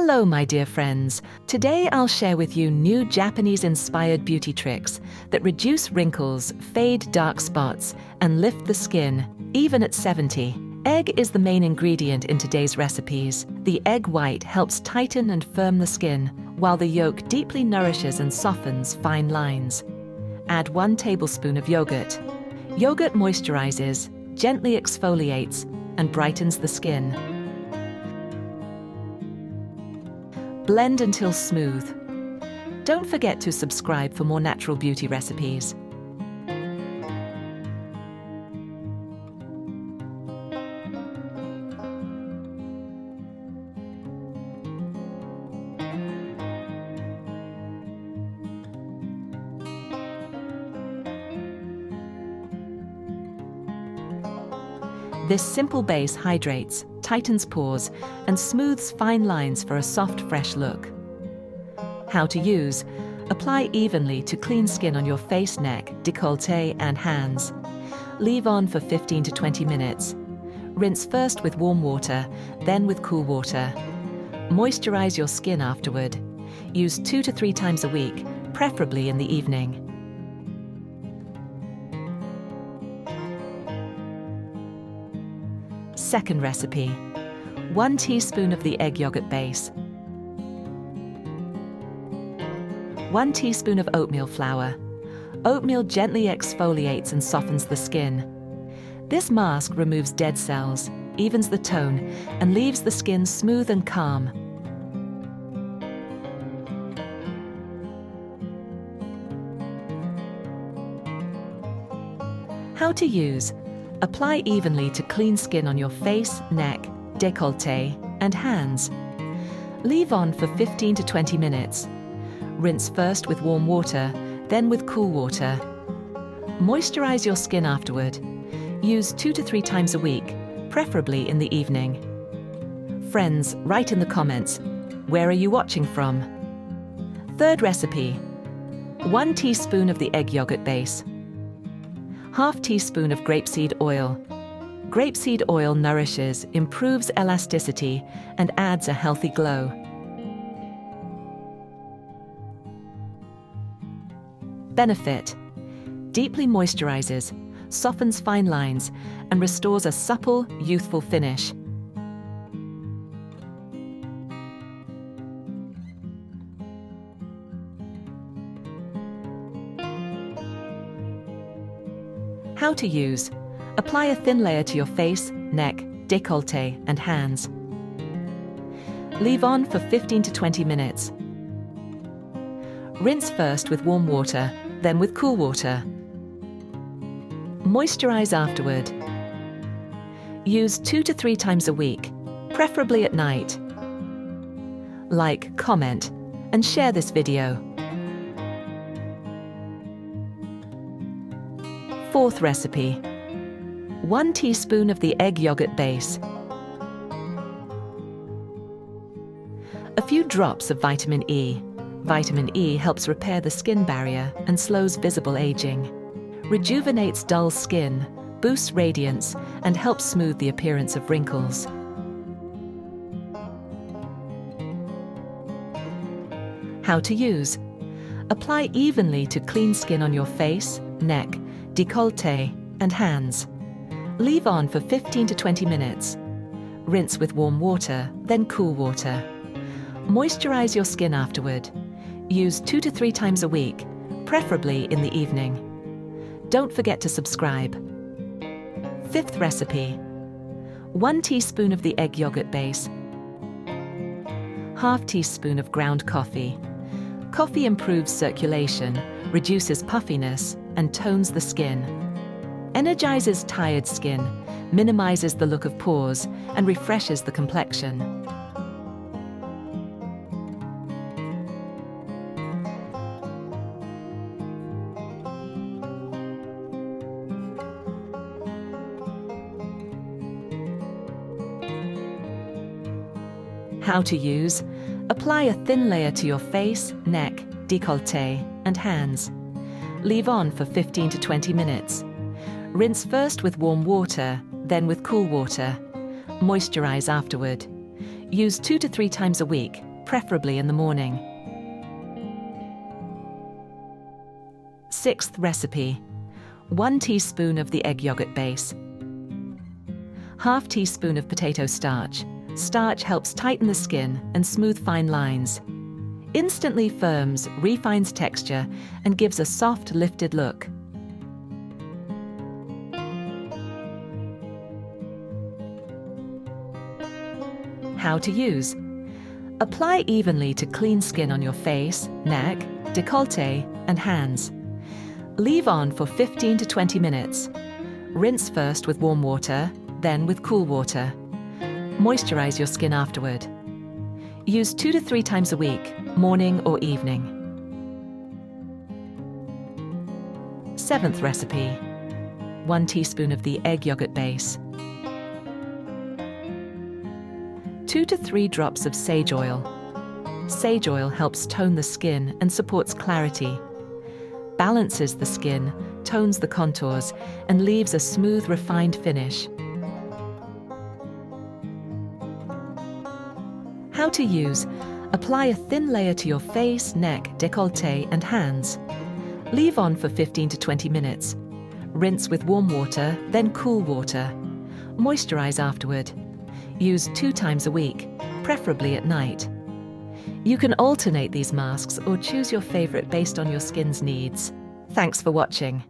Hello, my dear friends. Today I'll share with you new Japanese-inspired beauty tricks that reduce wrinkles, fade dark spots, and lift the skin, even at 70. Egg is the main ingredient in today's recipes. The egg white helps tighten and firm the skin, while the yolk deeply nourishes and softens fine lines. Add 1 tablespoon of yogurt. Yogurt moisturizes, gently exfoliates, and brightens the skin. Blend until smooth. Don't forget to subscribe for more natural beauty recipes. This simple base hydrates, tightens pores, and smooths fine lines for a soft, fresh look. How to use: apply evenly to clean skin on your face, neck, décolleté, and hands. Leave on for 15 to 20 minutes. Rinse first with warm water, then with cool water. Moisturize your skin afterward. Use 2 to 3 times a week, preferably in the evening. Second recipe: 1 teaspoon of the egg yogurt base. 1 teaspoon of oatmeal flour. Oatmeal gently exfoliates and softens the skin. This mask removes dead cells, evens the tone, and leaves the skin smooth and calm. How to use: apply evenly to clean skin on your face, neck, décolleté, and hands. Leave on for 15 to 20 minutes. Rinse first with warm water, then with cool water. Moisturize your skin afterward. Use 2 to 3 times a week, preferably in the evening. Friends, write in the comments, where are you watching from? Third recipe: 1 teaspoon of the egg yogurt base. Half teaspoon of grapeseed oil. Grapeseed oil nourishes, improves elasticity, and adds a healthy glow. Benefit: deeply moisturizes, softens fine lines, and restores a supple, youthful finish. How to use: apply a thin layer to your face, neck, décolleté, and hands. Leave on for 15 to 20 minutes. Rinse first with warm water, then with cool water. Moisturize afterward. Use 2 to 3 times a week, preferably at night. Like, comment, and share this video. Fourth recipe: 1 teaspoon of the egg yogurt base. A few drops of vitamin E. Vitamin E helps repair the skin barrier and slows visible aging. Rejuvenates dull skin, boosts radiance, and helps smooth the appearance of wrinkles. How to use: apply evenly to clean skin on your face, neck, décolleté, and hands. Leave on for 15 to 20 minutes. Rinse with warm water, then cool water. Moisturize your skin afterward. Use 2 to 3 times a week, preferably in the evening. Don't forget to subscribe. Fifth recipe: 1 teaspoon of the egg yogurt base. Half teaspoon of ground coffee. Coffee improves circulation, reduces puffiness, and tones the skin. Energizes tired skin, minimizes the look of pores, and refreshes the complexion. How to use: apply a thin layer to your face, neck, décolleté, and hands. Leave on for 15 to 20 minutes. Rinse first with warm water, then with cool water. Moisturize afterward. Use 2 to 3 times a week, preferably in the morning. 6th recipe. 1 teaspoon of the egg yogurt base. Half teaspoon of potato starch. Starch helps tighten the skin and smooth fine lines. Instantly firms, refines texture, and gives a soft, lifted look. How to use. Apply evenly to clean skin on your face, neck, décolleté, and hands. Leave on for 15 to 20 minutes. Rinse first with warm water, then with cool water. Moisturize your skin afterward. Use 2 to 3 times a week, morning or evening. 7th recipe. 1 teaspoon of the egg yogurt base. 2 to 3 drops of sage oil. Sage oil helps tone the skin and supports clarity. Balances the skin, tones the contours, and leaves a smooth, refined finish. How to use. Apply a thin layer to your face, neck, décolleté, and hands. Leave on for 15 to 20 minutes. Rinse with warm water, then cool water. Moisturize afterward. Use 2 times a week, preferably at night. You can alternate these masks or choose your favorite based on your skin's needs. Thanks for watching.